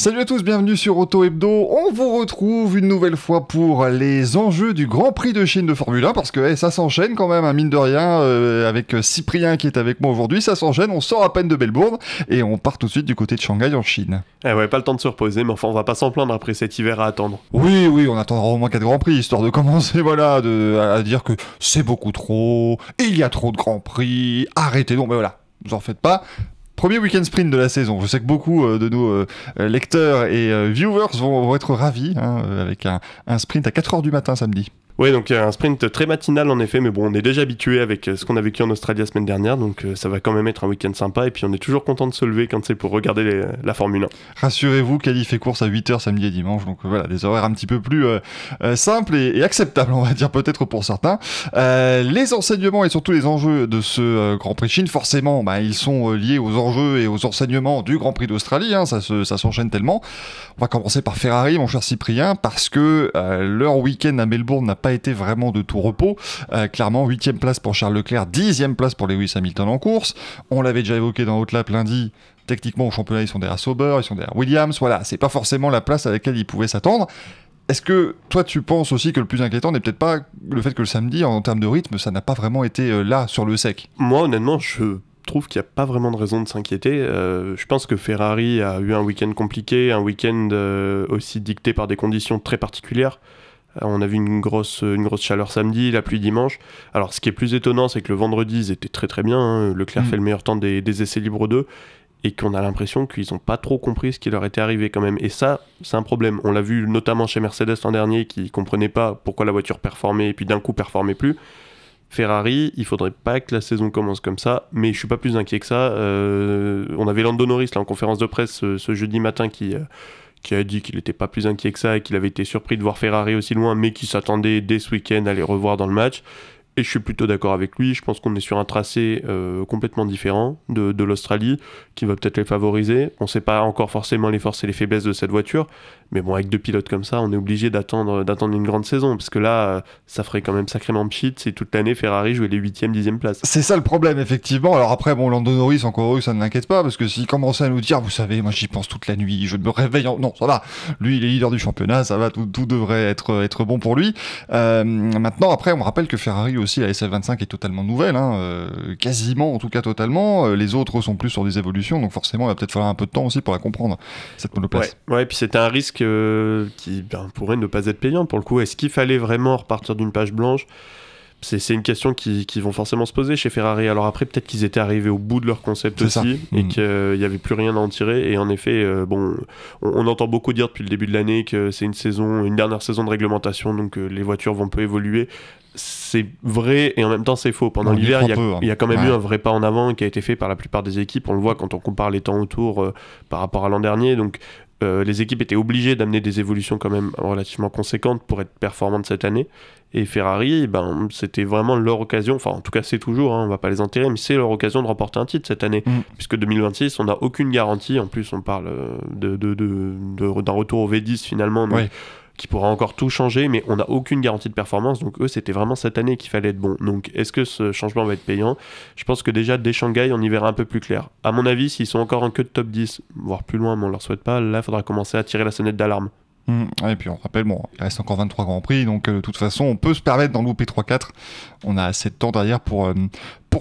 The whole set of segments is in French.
Salut à tous, bienvenue sur Auto Hebdo. On vous retrouve une nouvelle fois pour les enjeux du Grand Prix de Chine de Formule 1 parce que ça s'enchaîne quand même, mine de rien, avec Cyprien qui est avec moi aujourd'hui. Ça s'enchaîne, on sort à peine de Melbourne et on part tout de suite du côté de Shanghai en Chine. Eh ouais, pas le temps de se reposer, mais enfin on va pas s'en plaindre après cet hiver à attendre. Oui, on attendra au moins 4 Grands Prix histoire de commencer à dire que c'est beaucoup trop, il y a trop de Grands Prix, arrêtez donc, mais voilà, vous en faites pas. Premier week-end sprint de la saison. Je sais que beaucoup de nos lecteurs et viewers vont être ravis avec un sprint à 4h du matin samedi. Ouais, donc un sprint très matinal en effet, mais bon, on est déjà habitué avec ce qu'on a vécu en Australie la semaine dernière, donc ça va quand même être un week-end sympa, et puis on est toujours content de se lever quand c'est pour regarder la Formule 1. Rassurez-vous, qualif et course à 8h samedi et dimanche, donc voilà, des horaires un petit peu plus simples et acceptables, on va dire peut-être pour certains. Les enseignements et surtout les enjeux de ce Grand Prix de Chine, forcément, ils sont liés aux enjeux et aux enseignements du Grand Prix d'Australie, ça s'enchaîne tellement. On va commencer par Ferrari, mon cher Cyprien, parce que leur week-end à Melbourne n'a pas été vraiment de tout repos. Clairement, 8e place pour Charles Leclerc, 10e place pour Lewis Hamilton en course. On l'avait déjà évoqué dans Outlap lundi. Techniquement, au championnat, ils sont derrière Sauber, ils sont derrière Williams. Voilà, c'est pas forcément la place à laquelle ils pouvaient s'attendre. Est-ce que toi, tu penses aussi que le plus inquiétant n'est peut-être pas le fait que le samedi, en termes de rythme, ça n'a pas vraiment été là, sur le sec? Moi, honnêtement, je trouve qu'il n'y a pas vraiment de raison de s'inquiéter. Je pense que Ferrari a eu un week-end compliqué, un week-end aussi dicté par des conditions très particulières. On a vu une grosse chaleur samedi, la pluie dimanche. Alors ce qui est plus étonnant, c'est que le vendredi, ils étaient très très bien. Leclerc fait le meilleur temps des essais libres 2 et qu'on a l'impression qu'ils n'ont pas trop compris ce qui leur était arrivé quand même. Et ça, c'est un problème. On l'a vu notamment chez Mercedes l'an dernier, qui ne comprenaient pas pourquoi la voiture performait et puis d'un coup performait plus. Ferrari, il faudrait pas que la saison commence comme ça, mais je suis pas plus inquiet que ça. On avait Lando Norris là, en conférence de presse ce jeudi matin qui a dit qu'il n'était pas plus inquiet que ça et qu'il avait été surpris de voir Ferrari aussi loin, mais qu'il s'attendait dès ce week-end à les revoir dans le match. Et je suis plutôt d'accord avec lui. Je pense qu'on est sur un tracé complètement différent de l'Australie, qui va peut-être les favoriser. On ne sait pas encore forcément les forces et les faiblesses de cette voiture, mais bon, avec deux pilotes comme ça, on est obligé d'attendre une grande saison, parce que là, ça ferait quand même sacrément pchit si toute l'année Ferrari jouait les 8e, 10e places. C'est ça le problème, effectivement. Alors après, Lando Norris, encore eux, ça ne l'inquiète pas, parce que s'il commençait à nous dire, vous savez, moi j'y pense toute la nuit, je me réveille Non, ça va. Lui, il est leader du championnat, ça va, tout devrait être bon pour lui. Maintenant, après, on me rappelle que Ferrari aussi, la SF25 est totalement nouvelle, quasiment, en tout cas totalement. Les autres sont plus sur des évolutions, donc forcément, il va peut-être falloir un peu de temps aussi pour la comprendre, cette monoplace. Ouais, puis c'était un risque qui pourrait ne pas être payant pour le coup. Est-ce qu'il fallait vraiment repartir d'une page blanche ? C'est une question qui vont forcément se poser chez Ferrari. Alors après, peut-être qu'ils étaient arrivés au bout de leur concept aussi, et qu'il n'y avait plus rien à en tirer. Et en effet, on entend beaucoup dire depuis le début de l'année que c'est une dernière saison de réglementation, donc les voitures vont peu évoluer. C'est vrai et en même temps c'est faux. Pendant l'hiver, il y a quand même eu un vrai pas en avant qui a été fait par la plupart des équipes. On le voit quand on compare les temps autour par rapport à l'an dernier. Donc les équipes étaient obligées d'amener des évolutions quand même relativement conséquentes pour être performantes cette année. Et Ferrari, c'était vraiment leur occasion, enfin en tout cas c'est toujours, on va pas les enterrer, mais c'est leur occasion de remporter un titre cette année. Puisque 2026, on n'a aucune garantie. En plus, on parle d'un retour au V10 finalement. Donc, qui pourra encore tout changer, mais on n'a aucune garantie de performance, donc eux c'était vraiment cette année qu'il fallait être bon. Donc est-ce que ce changement va être payant ? Je pense que déjà dès Shanghai on y verra un peu plus clair. À mon avis, s'ils sont encore en queue de top 10, voire plus loin, mais on leur souhaite pas, là il faudra commencer à tirer la sonnette d'alarme. Et puis on rappelle, il reste encore 23 Grands Prix, donc de toute façon on peut se permettre d'en louper 3-4, on a assez de temps derrière pour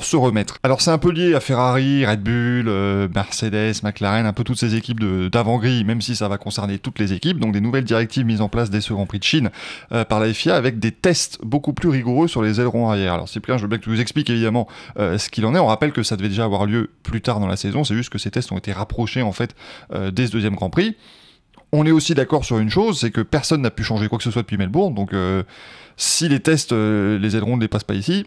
se remettre. Alors c'est un peu lié à Ferrari, Red Bull, Mercedes, McLaren, un peu toutes ces équipes d'avant-grille, même si ça va concerner toutes les équipes, donc des nouvelles directives mises en place dès ce Grand Prix de Chine par la FIA, avec des tests beaucoup plus rigoureux sur les ailerons arrière. Alors Cyprien, je veux bien que tu nous expliques évidemment ce qu'il en est. On rappelle que ça devait déjà avoir lieu plus tard dans la saison, c'est juste que ces tests ont été rapprochés en fait dès ce deuxième Grand Prix. On est aussi d'accord sur une chose, c'est que personne n'a pu changer quoi que ce soit depuis Melbourne, donc si les tests, les ailerons ne dépassent pas ici,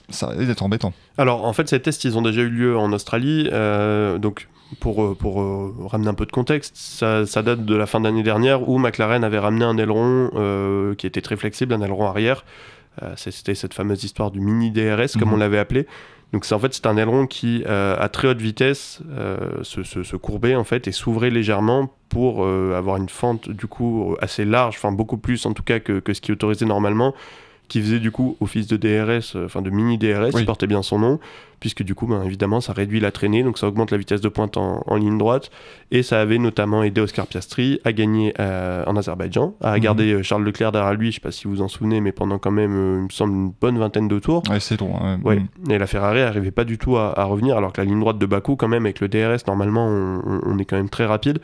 ça risque d'être embêtant. Alors en fait ces tests ils ont déjà eu lieu en Australie, donc pour ramener un peu de contexte, ça date de la fin d'année dernière où McLaren avait ramené un aileron qui était très flexible, un aileron arrière. C'était cette fameuse histoire du mini DRS comme on l'avait appelé. Donc c'est un aileron qui à très haute vitesse se courbait en fait et s'ouvrait légèrement pour avoir une fente du coup assez large, enfin beaucoup plus en tout cas que ce qui est autorisé normalement, qui faisait du coup office de DRS, enfin de mini DRS, Oui. qui portait bien son nom, puisque du coup, évidemment, ça réduit la traînée, donc ça augmente la vitesse de pointe en ligne droite, et ça avait notamment aidé Oscar Piastri à gagner en Azerbaïdjan, à garder Charles Leclerc derrière lui, je sais pas si vous vous en souvenez, mais pendant quand même, il me semble, une bonne vingtaine de tours. Ouais, c'est long. Ouais. Et la Ferrari n'arrivait pas du tout à revenir, alors que la ligne droite de Bakou, quand même, avec le DRS, normalement, on est quand même très rapide.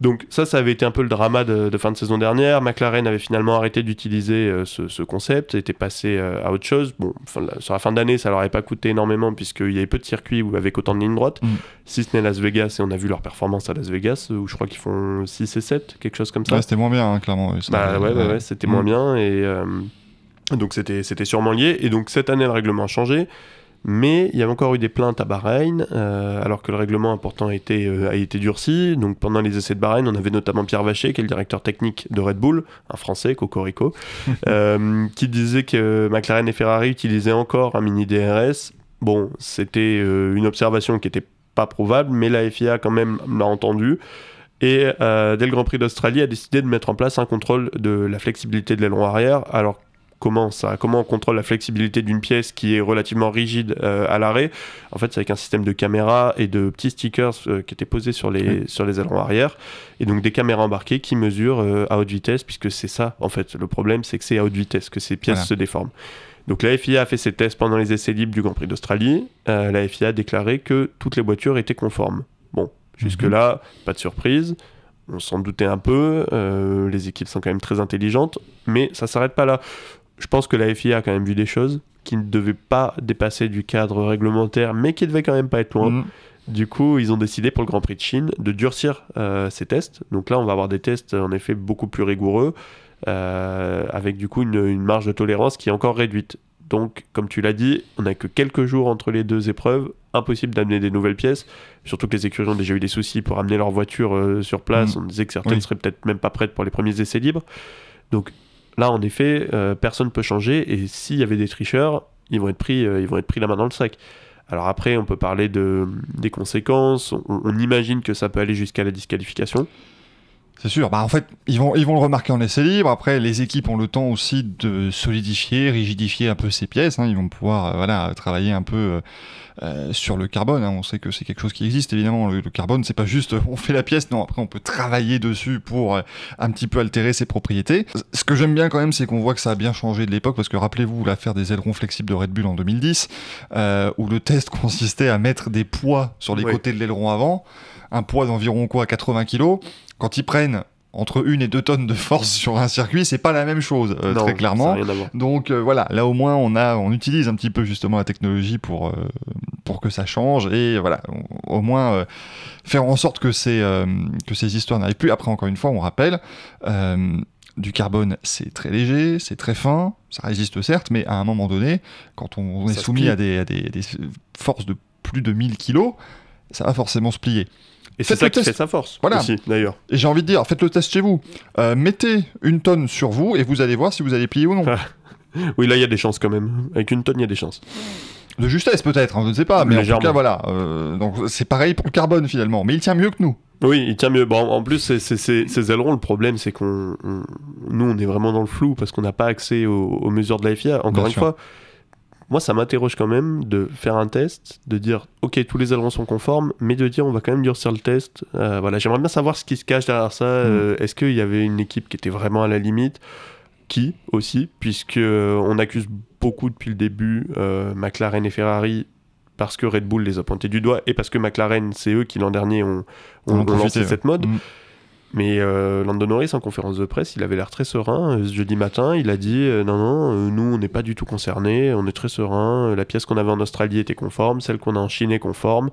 Donc ça avait été un peu le drama de fin de saison dernière. McLaren avait finalement arrêté d'utiliser ce concept, était passé à autre chose. Bon, sur la fin d'année, ça leur avait pas coûté énormément, puisqu'il y avait peu de circuits avec autant de lignes droites, si ce n'est Las Vegas, et on a vu leur performance à Las Vegas, où je crois qu'ils font 6 et 7, quelque chose comme ça. Ouais, c'était moins bien, hein, clairement. Ouais, c'était moins bien, et donc c'était sûrement lié. Et donc cette année, le règlement a changé. Mais il y avait encore eu des plaintes à Bahreïn, alors que le règlement important a été durci. Donc pendant les essais de Bahreïn, on avait notamment Pierre Vacher, qui est le directeur technique de Red Bull, un Français, Cocorico, qui disait que McLaren et Ferrari utilisaient encore un mini DRS. Bon, c'était une observation qui n'était pas prouvable, mais la FIA quand même l'a entendu. Et dès le Grand Prix d'Australie, a décidé de mettre en place un contrôle de la flexibilité de l'aileron arrière. Alors comment on contrôle la flexibilité d'une pièce qui est relativement rigide à l'arrêt? En fait, c'est avec un système de caméras et de petits stickers qui étaient posés sur les ailerons arrière, et donc des caméras embarquées qui mesurent à haute vitesse, puisque c'est ça, en fait, le problème, c'est que c'est à haute vitesse que ces pièces se déforment. Donc la FIA a fait ses tests pendant les essais libres du Grand Prix d'Australie. La FIA a déclaré que toutes les voitures étaient conformes. Bon, jusque-là, pas de surprise. On s'en doutait un peu. Les équipes sont quand même très intelligentes, mais ça s'arrête pas là. Je pense que la FIA a quand même vu des choses qui ne devaient pas dépasser du cadre réglementaire, mais qui devaient quand même pas être loin. Du coup, ils ont décidé pour le Grand Prix de Chine de durcir ces tests. Donc là, on va avoir des tests en effet beaucoup plus rigoureux, avec du coup une marge de tolérance qui est encore réduite. Donc, comme tu l'as dit, on n'a que quelques jours entre les deux épreuves. Impossible d'amener des nouvelles pièces. Surtout que les écuries ont déjà eu des soucis pour amener leur voiture sur place. On disait que certaines seraient peut-être même pas prêtes pour les premiers essais libres. Donc là, en effet, personne ne peut changer. Et s'il y avait des tricheurs, ils vont être pris la main dans le sac. Alors après, on peut parler des conséquences. On imagine que ça peut aller jusqu'à la disqualification. C'est sûr. En fait, ils vont le remarquer en essai libre. Après, les équipes ont le temps aussi de solidifier, rigidifier un peu ces pièces. Ils vont pouvoir travailler un peu sur le carbone. On sait que c'est quelque chose qui existe, évidemment. Le carbone, c'est pas juste on fait la pièce. Non, après, on peut travailler dessus pour un petit peu altérer ses propriétés. Ce que j'aime bien quand même, c'est qu'on voit que ça a bien changé de l'époque, parce que rappelez-vous l'affaire des ailerons flexibles de Red Bull en 2010, où le test consistait à mettre des poids sur les côtés de l'aileron avant, un poids d'environ 80 kg. Quand ils prennent entre 1 et 2 tonnes de force sur un circuit, c'est pas la même chose, très clairement. Ça a rien à voir. Donc voilà, là au moins on utilise un petit peu justement la technologie pour que ça change, et voilà, au moins faire en sorte que ces histoires n'arrivent plus. Après, encore une fois, on rappelle, du carbone, c'est très léger, c'est très fin, ça résiste certes, mais à un moment donné, quand on est soumis à des forces de plus de 1000 kg, ça va forcément se plier. Et c'est ça qui fait sa force, aussi, d'ailleurs. Et j'ai envie de dire, faites le test chez vous. Mettez 1 tonne sur vous et vous allez voir si vous allez plier ou non. Oui, là, il y a des chances quand même. Avec 1 tonne, il y a des chances. De justesse, peut-être, je ne sais pas. Mais en tout cas, voilà. Donc, c'est pareil pour le carbone, finalement. Mais il tient mieux que nous. Oui, il tient mieux. Bon, en plus, ces ailerons, le problème, c'est nous, on est vraiment dans le flou parce qu'on n'a pas accès aux mesures de la FIA. Encore une fois, moi, ça m'interroge quand même de faire un test, de dire, ok, tous les ailerons sont conformes, mais de dire, on va quand même durcir le test. Voilà, j'aimerais bien savoir ce qui se cache derrière ça. Est-ce qu'il y avait une équipe qui était vraiment à la limite? Qui aussi, puisqu'on accuse beaucoup depuis le début McLaren et Ferrari, parce que Red Bull les a pointés du doigt, et parce que McLaren, c'est eux qui l'an dernier ont lancé cette mode. Mais Lando Norris, en conférence de presse, il avait l'air très serein. Ce jeudi matin, il a dit non, nous, on n'est pas du tout concernés, on est très serein. La pièce qu'on avait en Australie était conforme, celle qu'on a en Chine est conforme.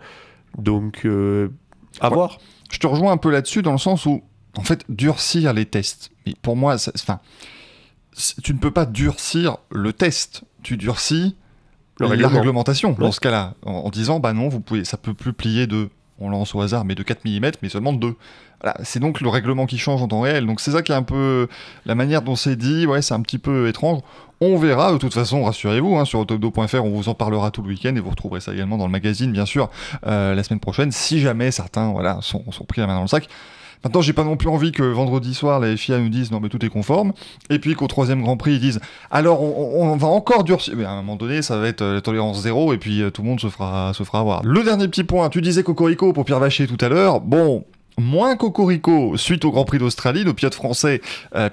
Donc, à voir. Je te rejoins un peu là-dessus, dans le sens où, en fait, durcir les tests. Mais pour moi, tu ne peux pas durcir le test. Tu durcis la réglementation, dans ce cas-là, en disant, non, ça peut plus plier on lance au hasard, mais de 4 mm, mais seulement de 2. Voilà, c'est donc le règlement qui change en temps réel. Donc c'est ça qui est un peu... La manière dont c'est dit, c'est un petit peu étrange. On verra, de toute façon, rassurez-vous, sur autodo.fr, on vous en parlera tout le week-end, et vous retrouverez ça également dans le magazine, bien sûr, la semaine prochaine, si jamais certains sont pris la main dans le sac. Maintenant, j'ai pas non plus envie que vendredi soir, la FIA nous dise non, mais tout est conforme. Et puis qu'au 3e Grand Prix, ils disent alors on va encore durcir. Mais à un moment donné, ça va être la tolérance zéro et puis tout le monde se fera avoir. Le dernier petit point, tu disais Cocorico pour Pierre Vacher tout à l'heure. Bon. Moins cocorico suite au Grand Prix d'Australie, nos pilotes français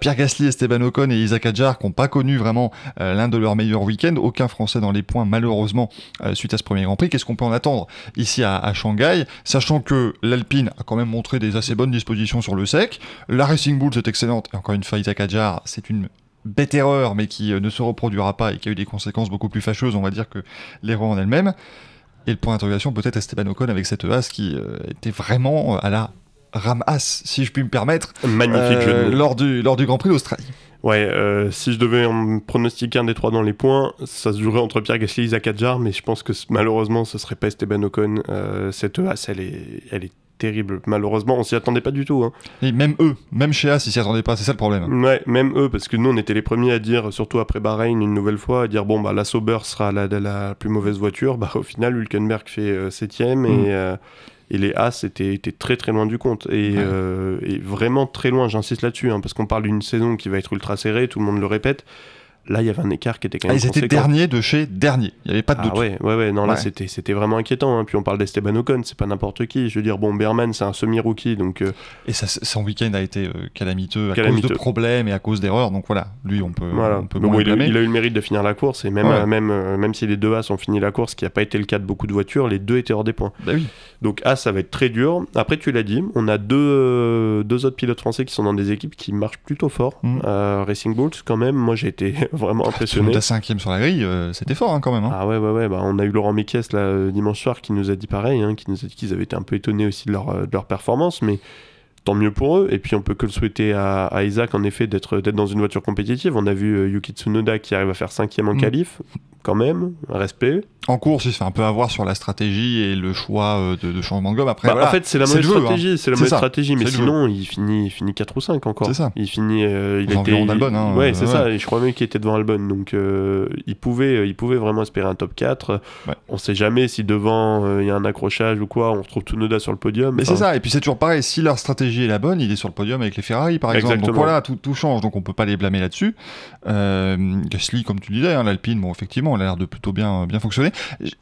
Pierre Gasly, Esteban Ocon et Isaac Hadjar qui n'ont pas connu vraiment l'un de leurs meilleurs week-ends, aucun français dans les points malheureusement suite à ce premier Grand Prix. Qu'est-ce qu'on peut en attendre ici à Shanghai, sachant que l'Alpine a quand même montré des assez bonnes dispositions sur le sec, la Racing Bull c'est excellente, et encore une fois Isaac Hadjar c'est une bête erreur mais qui ne se reproduira pas et qui a eu des conséquences beaucoup plus fâcheuses on va dire que l'erreur en elle-même. Et le point d'interrogation peut-être Esteban Ocon avec cette Haas qui était vraiment à la ramasse, si je puis me permettre, magnifique jeu de mots. lors du Grand Prix d'Australie. Ouais, si je devais en pronostiquer un des 3 dans les points, ça se jouerait entre Pierre Gasly et Isaac Hadjar, mais je pense que malheureusement ce serait pas Esteban Ocon. Cette Haas, elle est terrible. Malheureusement, on s'y attendait pas du tout. Hein. Et même eux, même chez Haas, ils s'y attendaient pas, c'est ça le problème. Ouais, même eux, parce que nous on était les premiers à dire, surtout après Bahreïn une nouvelle fois, à dire bon bah la Sauber sera la plus mauvaise voiture. Bah au final Hülkenberg fait 7ème et les Haas étaient très très loin du compte et vraiment très loin, j'insiste là-dessus parce qu'on parle d'une saison qui va être ultra serrée, tout le monde le répète. Là il y avait un écart qui était quand même conséquent. Ils étaient derniers de chez dernier, il n'y avait pas de doute. Là c'était vraiment inquiétant puis on parle d'Esteban Ocon, c'est pas n'importe qui, je veux dire Berman c'est un semi-rookie donc et son week-end a été calamiteux à cause de problèmes et à cause d'erreurs, donc voilà, lui on peut moins le blâmer. Il a eu le mérite de finir la course et même si les deux Haas ont fini la course, ce qui n'a pas été le cas de beaucoup de voitures, les deux étaient hors des points. Bah oui. Donc Haas ça va être très dur. Après tu l'as dit, on a deux autres pilotes français qui sont dans des équipes qui marchent plutôt fort. Racing Bulls quand même, moi j'ai été vraiment impressionné. La 5ème sur la grille, c'était fort quand même. Ah ouais, bah, on a eu Laurent Mekies là, dimanche soir qui nous a dit pareil, qui nous a dit qu'ils avaient été un peu étonnés aussi de leur performance, mais tant mieux pour eux. Et puis on peut que le souhaiter à Isaac en effet d'être dans une voiture compétitive. On a vu Yuki Tsunoda qui arrive à faire 5ème en qualif, quand même, respect. En course, il se fait un peu avoir sur la stratégie et le choix de changement de gomme. Après, en fait, c'est la mauvaise stratégie, c'est la mauvaise stratégie, mais sinon, il finit 4 ou 5 encore. C'est ça. Il finit, il était environ d'Albon. Ouais, c'est ça. Et je crois même qu'il était devant Albon, donc il pouvait vraiment espérer un top 4. Ouais. On sait jamais si devant il y a un accrochage ou quoi. On retrouve Tsunoda sur le podium. Mais c'est ça. Et puis c'est toujours pareil. Si leur stratégie est la bonne, il est sur le podium avec les Ferrari, par exemple. Exactement. Donc voilà, tout change. Donc on peut pas les blâmer là-dessus. Gasly, comme tu disais, l'Alpine, bon, effectivement, elle a l'air de plutôt bien fonctionner.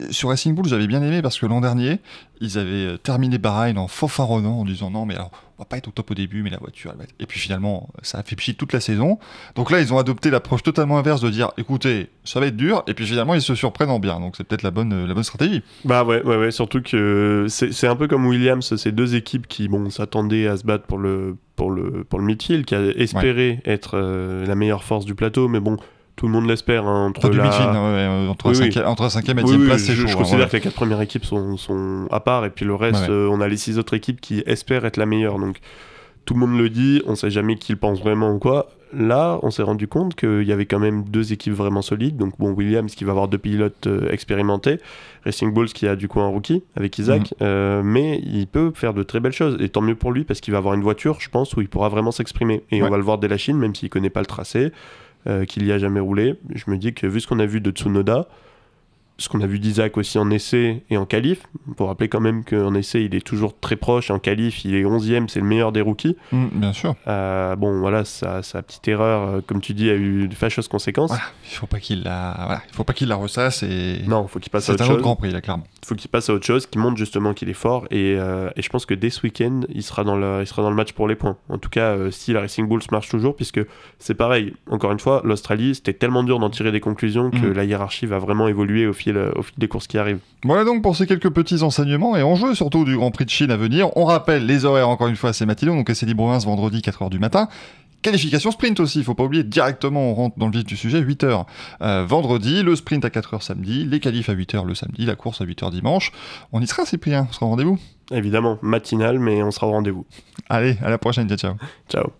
Sur Racing Bull, j'avais bien aimé parce que l'an dernier, ils avaient terminé Bahreïn en fanfaronnant en disant non, mais alors, on va pas être au top au début, mais la voiture, elle va être... Et puis finalement, ça a fait pchit toute la saison. Donc là, ils ont adopté l'approche totalement inverse de dire écoutez, ça va être dur, et puis finalement, ils se surprennent en bien. Donc c'est peut-être la bonne stratégie. Bah ouais, surtout que c'est un peu comme Williams, ces deux équipes qui s'attendaient à se battre pour le midfield, qui a espéré être la meilleure force du plateau, mais bon. Tout le monde l'espère entre la 5ème et 10ème place, c'est chaud. Je considère que les 4 premières équipes sont à part et puis le reste, on a les 6 autres équipes qui espèrent être la meilleure. Donc tout le monde le dit, on sait jamais qui le pense vraiment ou quoi. Là, on s'est rendu compte qu'il y avait quand même 2 équipes vraiment solides. Donc bon, Williams qui va avoir 2 pilotes expérimentés, Racing Bulls qui a du coup un rookie avec Isaac, mais il peut faire de très belles choses et tant mieux pour lui parce qu'il va avoir une voiture, je pense, où il pourra vraiment s'exprimer. Et on va le voir dès la Chine, même s'il connaît pas le tracé. Qu'il y a jamais roulé. Je me dis que vu ce qu'on a vu de Tsunoda, ce qu'on a vu d'Isaac aussi en essai et en qualif, pour rappeler quand même qu'en essai il est toujours très proche, en qualif il est 11ème, c'est le meilleur des rookies. Bien sûr. Bon voilà, sa petite erreur, comme tu dis, a eu de fâcheuses conséquences. Voilà. Il faut pas qu'il la ressasse et... Non, faut qu'il passe à autre chose. C'est un autre Grand Prix là, clairement. Il faut qu'il passe à autre chose, qu'il montre justement qu'il est fort et je pense que dès ce week-end il sera dans le match pour les points. En tout cas, si la Racing Bulls marche toujours, puisque c'est pareil, encore une fois, l'Australie c'était tellement dur d'en tirer des conclusions que la hiérarchie va vraiment évoluer au fil des courses qui arrivent. Voilà donc pour ces quelques petits enseignements et enjeux surtout du Grand Prix de Chine à venir. On rappelle les horaires encore une fois, c'est matinaux, donc c'est Libre-Vins vendredi 4h du matin. Qualification sprint aussi, il faut pas oublier, directement on rentre dans le vif du sujet, 8h vendredi, le sprint à 4h samedi, les qualifs à 8h le samedi, la course à 8h dimanche. On y sera Cyprien, on sera au rendez-vous. Évidemment, matinal, mais on sera au rendez-vous. Allez, à la prochaine, ciao. Ciao.